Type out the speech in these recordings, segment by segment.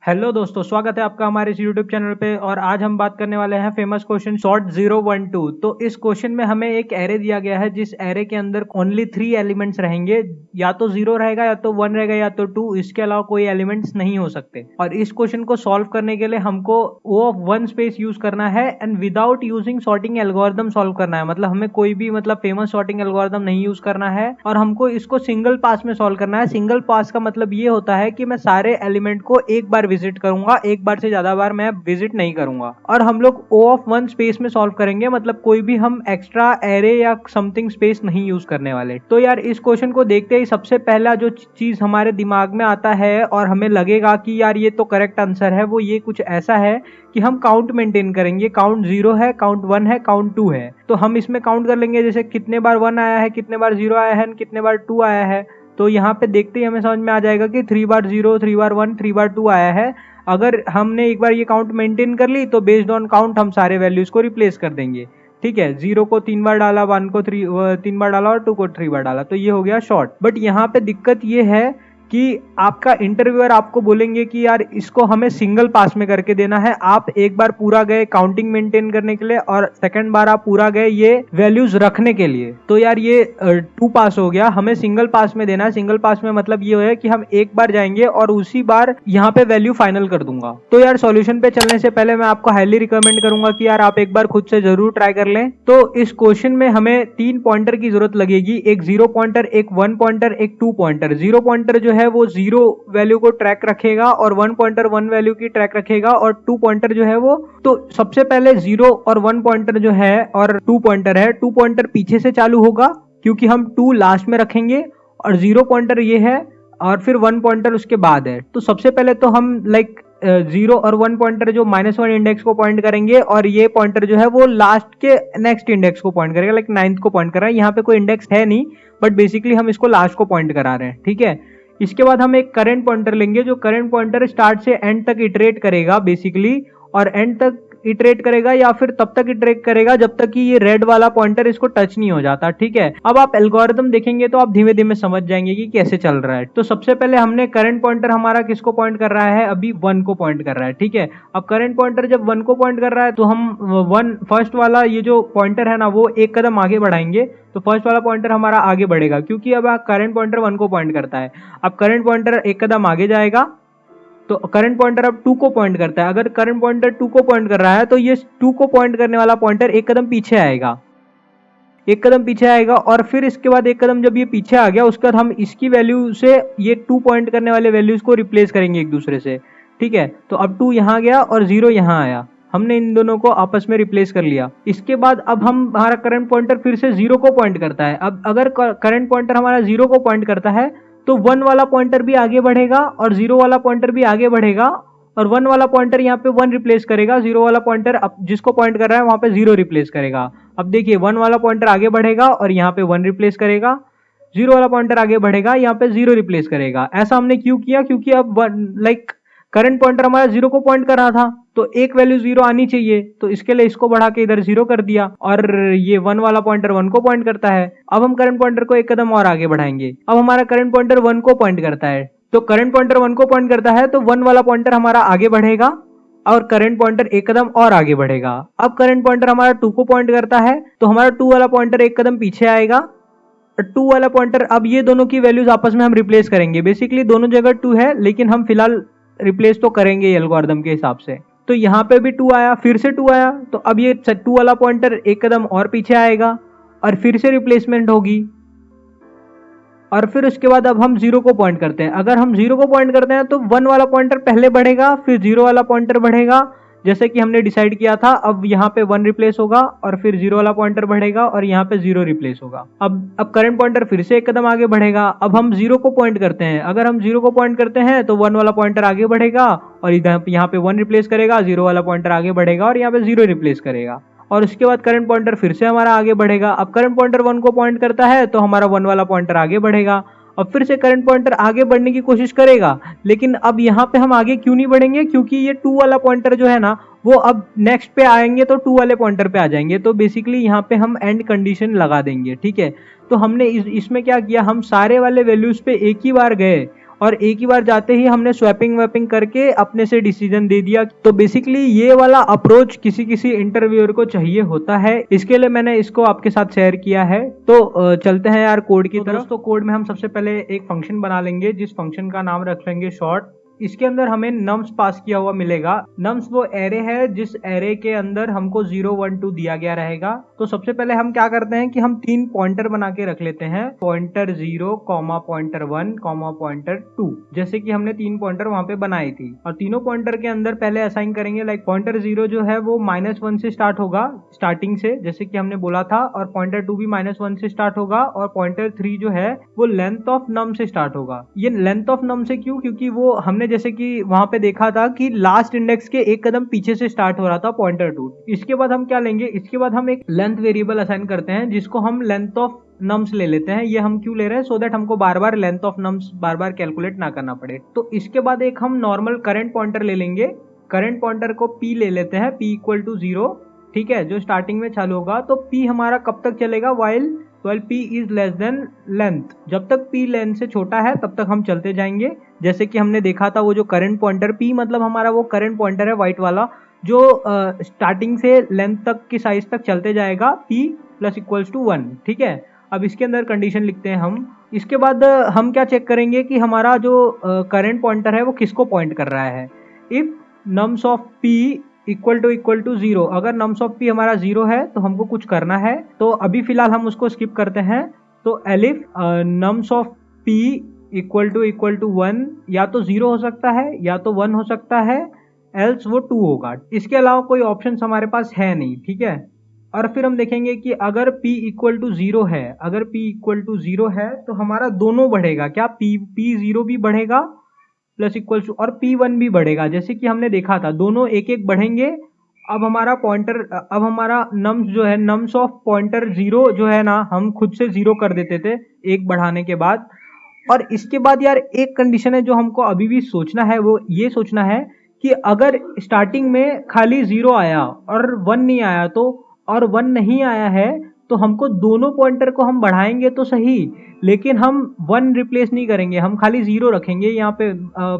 Hello दोस्तों, स्वागत है आपका हमारे इस यूट्यूब चैनल पे। और आज हम बात करने वाले हैं फेमस क्वेश्चन शॉर्ट 012। तो इस क्वेश्चन में हमें एक एरे दिया गया है जिस एरे के अंदर ओनली 3 एलिमेंट्स रहेंगे, या तो 0 रहेगा, या तो 1 रहेगा, या तो 2। इसके अलावा कोई एलिमेंट्स नहीं हो सकते। और इस क्वेश्चन को सॉल्व करने के लिए हमको O ऑफ 1 स्पेस यूज करना है and without using sorting algorithm solve करना है। मतलब हमें कोई भी फेमस सॉर्टिंग एल्गोरिथम नहीं यूज करना है और हमको इसको सिंगल पास में सॉल्व करना है। सिंगल पास का मतलब ये होता है कि मैं सारे एलिमेंट को एक बार विजिट करूंगा, एक बार से ज्यादा बार मैं विजिट नहीं करूंगा। और हम लोग O ऑफ 1 स्पेस में सॉल्व करेंगे, मतलब कोई भी हम एक्स्ट्रा एरे या समथिंग स्पेस नहीं यूज करने वाले। तो यार इस क्वेश्चन को देखते ही सबसे पहला जो चीज हमारे दिमाग में आता है और हमें लगेगा कि यार ये तो करेक्ट आंसर है, वो ये कुछ ऐसा है कि हम काउंट मेंटेन करेंगे। काउंट 0 है, काउंट 1 है, काउंट 2 है। तो हम इसमें काउंट कर लेंगे, जैसे कितने बार 1 आया है, कितने बार 0 आया है, कितने बार 2 आया है। तो यहाँ पे देखते ही हमें समझ में आ जाएगा कि 3 बार 0, 3 बार 1, 3 बार 2 आया है। अगर हमने एक बार ये काउंट मेंटेन कर ली तो बेस्ड ऑन काउंट हम सारे वैल्यूज को रिप्लेस कर देंगे। ठीक है, 0 को 3 बार डाला, 1 को 3 बार डाला और 2 को 3 बार डाला, तो ये हो गया शॉर्ट। बट यहाँ पे दिक्कत ये है कि आपका इंटरव्यूअर आपको बोलेंगे कि यार इसको हमें सिंगल पास में करके देना है। आप एक बार पूरा गए काउंटिंग मेंटेन करने के लिए और सेकंड बार आप पूरा गए ये वैल्यूज रखने के लिए। तो यार ये 2 पास हो गया, हमें सिंगल पास में देना है। सिंगल पास में मतलब ये है कि हम एक बार जाएंगे और उसी बार यहाँ पे वैल्यू फाइनल कर दूंगा। तो यार सॉल्यूशन पे चलने से पहले मैं आपको हाईली रिकमेंड करूंगा कि यार आप एक बार खुद से जरूर ट्राई कर लें। तो इस क्वेश्चन में हमें 3 पॉइंटर की जरूरत लगेगी, एक 0 पॉइंटर, एक 1 पॉइंटर, एक 2 पॉइंटर। 0 पॉइंटर जो है वो 0 वैल्यू को ट्रैक रखेगा और 1 पॉइंटर 1 वैल्यू की ट्रैक रखेगा और 2 पॉइंटर जो है वो, तो सबसे पहले 0 और 1 पॉइंटर जो है और 2 पॉइंटर है, 2 पॉइंटर पीछे से चालू होगा क्योंकि हम 2 लास्ट में रखेंगे और 0 पॉइंटर ये है और फिर 1 पॉइंटर उसके बाद है। तो सबसे पहले तो हम 0 और 1 पॉइंटर जो -1 इंडेक्स को पॉइंट करेंगे और ये पॉइंटर जो है वो लास्ट के नेक्स्ट इंडेक्स को पॉइंट करेगा, 9th को पॉइंट कर रहा है। यहाँ पे कोई इंडेक्स है नहीं बट बेसिकली हम इसको लास्ट को पॉइंट करा रहे हैं। ठीक है, इसके बाद हम एक करंट पॉइंटर लेंगे जो करंट पॉइंटर स्टार्ट से एंड तक इटरेट करेगा बेसिकली, और एंड तक इटरेट करेगा या फिर तब तक इटरेट करेगा जब तक कि ये रेड वाला पॉइंटर इसको टच नहीं हो जाता। ठीक है, अब आप एल्गोरिथम देखेंगे तो आप धीमे धीमे समझ जाएंगे कि कैसे चल रहा है। तो सबसे पहले हमने करंट पॉइंटर हमारा किसको पॉइंट कर रहा है, अभी 1 को पॉइंट कर रहा है। ठीक है, अब करंट पॉइंटर जब 1 को पॉइंट कर रहा है तो हम 1 फर्स्ट वाला ये जो पॉइंटर है ना वो एक कदम आगे बढ़ाएंगे। तो फर्स्ट वाला पॉइंटर हमारा आगे बढ़ेगा क्योंकि अब करंट पॉइंटर 1 को पॉइंट करता है। अब करंट पॉइंटर एक कदम आगे जाएगा तो करंट पॉइंटर अब 2 को पॉइंट करता है। अगर करंट पॉइंटर 2 को पॉइंट कर रहा है तो ये 2 को पॉइंट करने वाला पॉइंटर एक कदम पीछे आएगा, एक कदम पीछे आएगा। और फिर इसके बाद एक कदम जब ये पीछे आ गया उसके बाद हम इसकी वैल्यू से ये 2 पॉइंट करने वाले वैल्यूज को रिप्लेस करेंगे एक दूसरे से। ठीक है, तो अब 2 यहाँ गया और 0 यहाँ आया, हमने इन दोनों को आपस में रिप्लेस कर लिया। इसके बाद अब हमारा करंट पॉइंटर फिर से 0 को पॉइंट करता है। अब अगर करंट पॉइंटर हमारा 0 को पॉइंट करता है तो 1 वाला पॉइंटर भी आगे बढ़ेगा और 0 वाला पॉइंटर भी आगे बढ़ेगा और 1 वाला पॉइंटर यहाँ पे 1 रिप्लेस करेगा, 0 वाला पॉइंटर अब जिसको पॉइंट कर रहा है वहां पे 0 रिप्लेस करेगा। अब देखिए 1 वाला पॉइंटर आगे बढ़ेगा और यहाँ पे 1 रिप्लेस करेगा, 0 वाला पॉइंटर आगे बढ़ेगा, यहाँ पे 0 रिप्लेस करेगा। ऐसा हमने क्यों किया, क्योंकि अब करंट पॉइंटर हमारा 0 को पॉइंट कर रहा था तो एक वैल्यू 0 आनी चाहिए, तो इसके लिए इसको बढ़ा के इधर 0 कर दिया। और ये 1 वाला पॉइंटर 1 को पॉइंट करता है। अब हम करंट पॉइंटर को एक कदम और आगे बढ़ाएंगे। अब हमारा करंट पॉइंटर 1 को पॉइंट करता है, तो करंट पॉइंटर 1 को पॉइंट करता है तो 1 वाला पॉइंटर हमारा आगे बढ़ेगा और करंट पॉइंटर एक कदम और आगे बढ़ेगा। अब करंट पॉइंटर हमारा 2 को पॉइंट करता है तो हमारा 2 वाला पॉइंटर एक कदम पीछे आएगा, 2 वाला पॉइंटर, अब ये दोनों की वैल्यूज आपस में हम रिप्लेस करेंगे। बेसिकली दोनों जगह 2 है लेकिन हम फिलहाल रिप्लेस तो करेंगे एल्गोरिथम के हिसाब से। तो यहाँ पे भी 2 आया, फिर से 2 आया, तो अब ये 2 वाला पॉइंटर एक कदम और पीछे आएगा और फिर से रिप्लेसमेंट होगी। और फिर उसके बाद अब हम 0 को पॉइंट करते हैं। अगर हम 0 को पॉइंट करते हैं तो 1 वाला पॉइंटर पहले बढ़ेगा, फिर 0 वाला पॉइंटर बढ़ेगा जैसे कि हमने डिसाइड किया था। अब यहाँ पे 1 रिप्लेस होगा और फिर 0 वाला पॉइंटर बढ़ेगा और यहाँ पे 0 रिप्लेस होगा। अब करंट पॉइंटर फिर से एक कदम आगे बढ़ेगा। अब हम 0 को पॉइंट करते हैं, अगर हम 0 को पॉइंट करते हैं तो 1 वाला पॉइंटर आगे बढ़ेगा और इधर यहाँ पे 1 रिप्लेस करेगा, 0 वाला पॉइंटर आगे बढ़ेगा और यहाँ पे 0 रिप्लेस करेगा। और उसके बाद करंट पॉइंटर फिर से हमारा आगे बढ़ेगा। अब करंट पॉइंटर 1 को पॉइंट करता है तो हमारा 1 वाला पॉइंटर आगे बढ़ेगा। अब फिर से करंट पॉइंटर आगे बढ़ने की कोशिश करेगा, लेकिन अब यहाँ पे हम आगे क्यों नहीं बढ़ेंगे, क्योंकि ये 2 वाला पॉइंटर जो है ना वो अब नेक्स्ट पे आएंगे तो 2 वाले पॉइंटर पे आ जाएंगे। तो बेसिकली यहाँ पे हम एंड कंडीशन लगा देंगे। ठीक है, तो हमने इसमें क्या किया, हम सारे वाले वैल्यूज पे एक ही बार गए और एक ही बार जाते ही हमने स्वैपिंग वैपिंग करके अपने से डिसीजन दे दिया। तो बेसिकली ये वाला अप्रोच किसी किसी इंटरव्यूअर को चाहिए होता है, इसके लिए मैंने इसको आपके साथ शेयर किया है। तो चलते हैं यार कोड की तरफ। तो कोड में हम सबसे पहले एक फंक्शन बना लेंगे जिस फंक्शन का नाम रख लेंगे शॉर्ट। इसके अंदर हमें नम्स पास किया हुआ मिलेगा। नम्स वो एरे है जिस एरे के अंदर हमको 0 1 2 दिया गया रहेगा। तो सबसे पहले हम क्या करते हैं कि हम 3 पॉइंटर बना के रख लेते हैं, पॉइंटर 0, पॉइंटर 1, पॉइंटर 2। जैसे कि हमने 3 पॉइंटर वहां पे बनाई थी और तीनों पॉइंटर के अंदर पहले असाइन करेंगे। लाइक पॉइंटर 0 जो है वो -1 से स्टार्ट होगा स्टार्टिंग से, जैसे कि हमने बोला था, और पॉइंटर 2 भी -1 से स्टार्ट होगा, और पॉइंटर 3 जो है वो लेंथ ऑफ नम से स्टार्ट होगा। ये लेंथ ऑफ नम से क्यों? क्योंकि वो हमने जैसे कि वहां पे देखा था कि लास्ट इंडेक्स के एक कदम पीछे से स्टार्ट हो रहा था पॉइंटर 2। इसके बाद हम क्या लेंगे, इसके बाद हम एक लेंथ वेरिएबल असाइन करते हैं जिसको हम लेंथ ऑफ नम्स ले लेते हैं। ये हम क्यों ले रहे हैं? सो दैट हमको बार बार लेंथ ऑफ नम्स बार बार कैलकुलेट ना करना पड़े। तो इसके बाद एक हम नॉर्मल करंट पॉइंटर ले लेंगे। करंट पॉइंटर को p ले लेते हैं, p = 0, ठीक है, जो स्टार्टिंग में चालू होगा। तो p हमारा कब तक चलेगा? While p is less than length. जब तक p लेंथ से छोटा है तब तक हम चलते जाएंगे। जैसे कि हमने देखा था वो जो करंट पॉइंटर p मतलब हमारा वो करंट पॉइंटर है व्हाइट वाला, जो स्टार्टिंग से लेंथ तक की साइज तक चलते जाएगा, p = 1, ठीक है। अब इसके अंदर कंडीशन लिखते हैं हम। इसके बाद हम क्या चेक करेंगे कि हमारा जो करंट पॉइंटर है वो किसको पॉइंट कर रहा है। इफ नम्स ऑफ p = 0, अगर नम्स ऑफ p हमारा 0 है तो हमको कुछ करना है। तो अभी फिलहाल हम उसको स्किप करते हैं। तो एलिफ नम्स ऑफ p = 1, या तो 0 हो सकता है या तो 1 हो सकता है, एल्स वो 2 होगा। इसके अलावा कोई ऑप्शन हमारे पास है नहीं, ठीक है। और फिर हम देखेंगे कि अगर p = 0 है, अगर p = 0 है तो हमारा दोनों बढ़ेगा। क्या? p0 भी बढ़ेगा += और p1 भी बढ़ेगा। जैसे कि हमने देखा था दोनों एक एक बढ़ेंगे। अब हमारा नम्स जो है, नम्स ऑफ पॉइंटर 0 जो है ना, हम खुद से 0 कर देते थे एक बढ़ाने के बाद। और इसके बाद यार एक कंडीशन है जो हमको अभी भी सोचना है, वो ये सोचना है कि अगर स्टार्टिंग में खाली 0 आया और 1 नहीं आया और 1 नहीं आया है तो हमको दोनों पॉइंटर को हम बढ़ाएंगे तो सही, लेकिन हम 1 रिप्लेस नहीं करेंगे, हम खाली 0 रखेंगे। यहाँ पे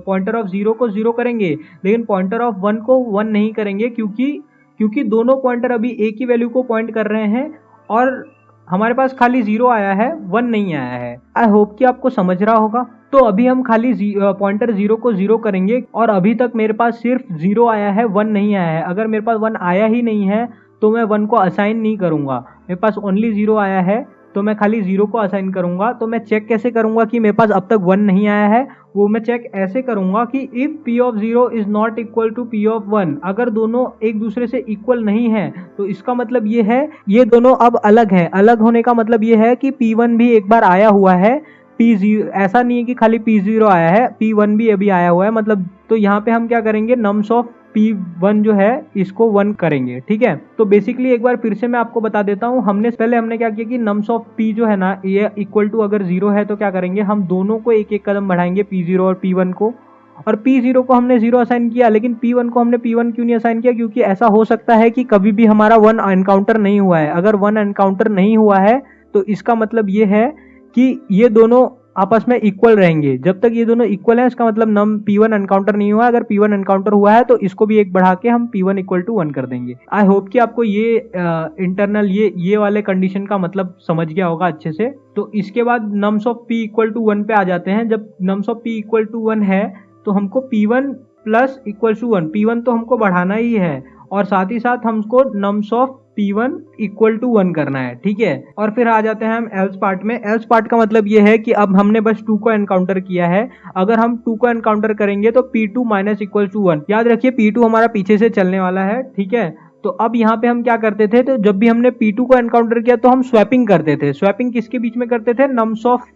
पॉइंटर ऑफ 0 को 0 करेंगे, लेकिन पॉइंटर ऑफ 1 को 1 नहीं करेंगे, क्योंकि दोनों पॉइंटर अभी एक ही वैल्यू को पॉइंट कर रहे हैं और हमारे पास खाली 0 आया है, 1 नहीं आया है। आई होप कि आपको समझ रहा होगा। तो अभी हम खाली पॉइंटर 0 को 0 करेंगे और अभी तक मेरे पास सिर्फ 0 आया है, 1 नहीं आया है। अगर मेरे पास 1 आया ही नहीं है तो मैं 1 को असाइन नहीं करूंगा। मेरे पास ओनली 0 आया है तो मैं खाली 0 को असाइन करूंगा। तो मैं चेक कैसे करूंगा कि मेरे पास अब तक 1 नहीं आया है? वो मैं चेक ऐसे करूंगा कि if p of 0 is not equal to p of 1, अगर दोनों एक दूसरे से इक्वल नहीं है तो इसका मतलब ये है ये दोनों अब अलग है। अलग होने का मतलब ये है कि p1 भी एक बार आया हुआ है, p0 ऐसा नहीं है कि खाली p0 आया है, p1 भी अभी आया हुआ है मतलब। तो यहाँ पे हम क्या करेंगे, नम्स ऑफ p1 जो है इसको 1 करेंगे, ठीक है। तो बेसिकली एक बार फिर से मैं आपको बता देता हूँ, हमने क्या किया कि नम्स ऑफ p जो है ना, ये इक्वल टू अगर 0 है तो क्या करेंगे, हम दोनों को एक एक कदम बढ़ाएंगे, p0 और p1 को। और p0 को हमने 0 असाइन किया, लेकिन p1 को हमने p1 क्यों नहीं असाइन किया? क्योंकि ऐसा हो सकता है कि कभी भी हमारा 1 एनकाउंटर नहीं हुआ है। अगर 1 एनकाउंटर नहीं हुआ है तो इसका मतलब ये है कि ये दोनों आपस में इक्वल रहेंगे। जब तक ये दोनों इक्वल है इसका मतलब नम p1 एनकाउंटर नहीं हुआ है। अगर p1 एनकाउंटर हुआ है तो इसको भी एक बढ़ा के हम p1 = 1 कर देंगे। आई होप कि आपको ये इंटरनल ये वाले कंडीशन का मतलब समझ गया होगा अच्छे से। तो इसके बाद नम्स ऑफ p = 1 पे आ जाते हैं। जब नम्स ऑफ p = 1 है तो हमको p1 + = 1, p1 तो हमको बढ़ाना ही है और साथ ही साथ हमको नम्स ऑफ p1 = 1 करना है, ठीक है। और फिर आ जाते हैं हम एल्स पार्ट में। एल्स पार्ट का मतलब ये है कि अब हमने बस 2 को एनकाउंटर किया है। अगर हम 2 को एनकाउंटर करेंगे तो p2 - = 1। याद रखिए p2 हमारा पीछे से चलने वाला है, ठीक है। तो अब यहाँ पे हम क्या करते थे, तो जब भी हमने p2 को एनकाउंटर किया तो हम स्वैपिंग करते थे। स्वैपिंग किसके बीच में करते थे? Nums of p,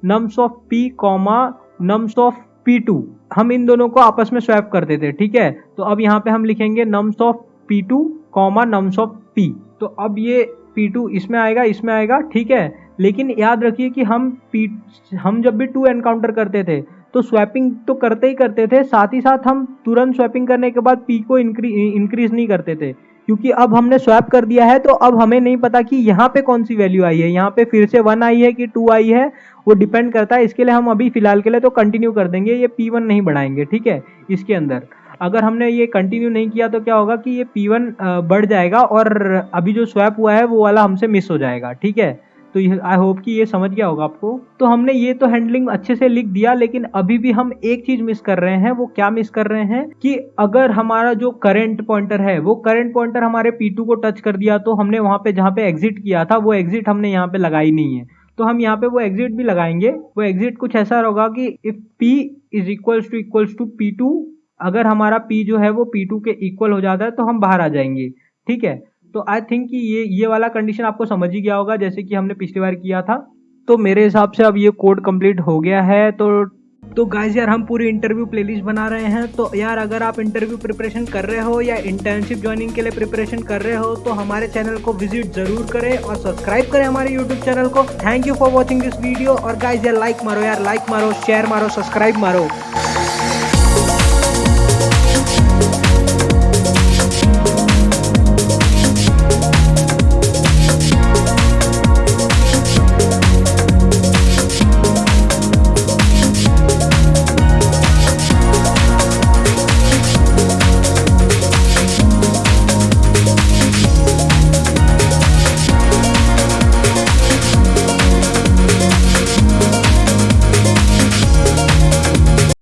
nums of p2, हम इन दोनों को आपस में स्वैप करते थे, ठीक है। तो अब यहाँ पे हम लिखेंगे nums of p2, nums of p। तो अब ये p2 इसमें आएगा, ठीक है। लेकिन याद रखिए कि हम जब भी 2 एनकाउंटर करते थे तो स्वैपिंग तो करते ही करते थे, साथ ही साथ हम तुरंत स्वैपिंग करने के बाद p को इंक्रीज नहीं करते थे। क्योंकि अब हमने स्वैप कर दिया है, तो अब हमें नहीं पता कि यहाँ पे कौन सी वैल्यू आई है, यहाँ पे फिर से 1 आई है कि 2 आई है, वो डिपेंड करता है। इसके लिए हम अभी फिलहाल के लिए तो कंटिन्यू कर देंगे, ये P1 नहीं बढ़ाएंगे, ठीक है। इसके अंदर अगर हमने ये कंटिन्यू नहीं किया तो क्या होगा कि ये P1 बढ़ जाएगा और अभी जो स्वैप हुआ है वो वाला हमसे मिस हो जाएगा, ठीक है। तो आई होप कि ये समझ गया होगा आपको। तो हमने ये तो हैंडलिंग अच्छे से लिख दिया, लेकिन अभी भी हम एक चीज मिस कर रहे हैं। वो क्या मिस कर रहे हैं कि अगर हमारा जो करंट पॉइंटर है वो करंट पॉइंटर हमारे P2 को टच कर दिया, तो हमने वहां पे जहां पे एग्जिट किया था वो एग्जिट हमने यहाँ पे लगाई नहीं है। तो हम यहाँ पे वो एग्जिट भी लगाएंगे। वो एग्जिट कुछ ऐसा होगा कि if P is equals to P2, अगर हमारा P जो है वो P2 के इक्वल हो जाता है तो हम बाहर आ जाएंगे, ठीक है। तो आई थिंक कि ये वाला कंडीशन आपको समझ ही गया होगा, जैसे कि हमने पिछली बार किया था। तो मेरे हिसाब से अब ये कोड कंप्लीट हो गया है। तो गाइस यार, हम पूरी इंटरव्यू प्लेलिस्ट बना रहे हैं। तो यार, अगर आप इंटरव्यू प्रिपरेशन कर रहे हो या इंटर्नशिप ज्वाइनिंग के लिए प्रिपरेशन कर रहे हो तो हमारे चैनल को विजिट जरूर करें और सब्सक्राइब करें हमारे यूट्यूब चैनल को। Thank you for watching this video. और गाइस यार, लाइक मारो यार, लाइक मारो, शेयर मारो, सब्सक्राइब मारो।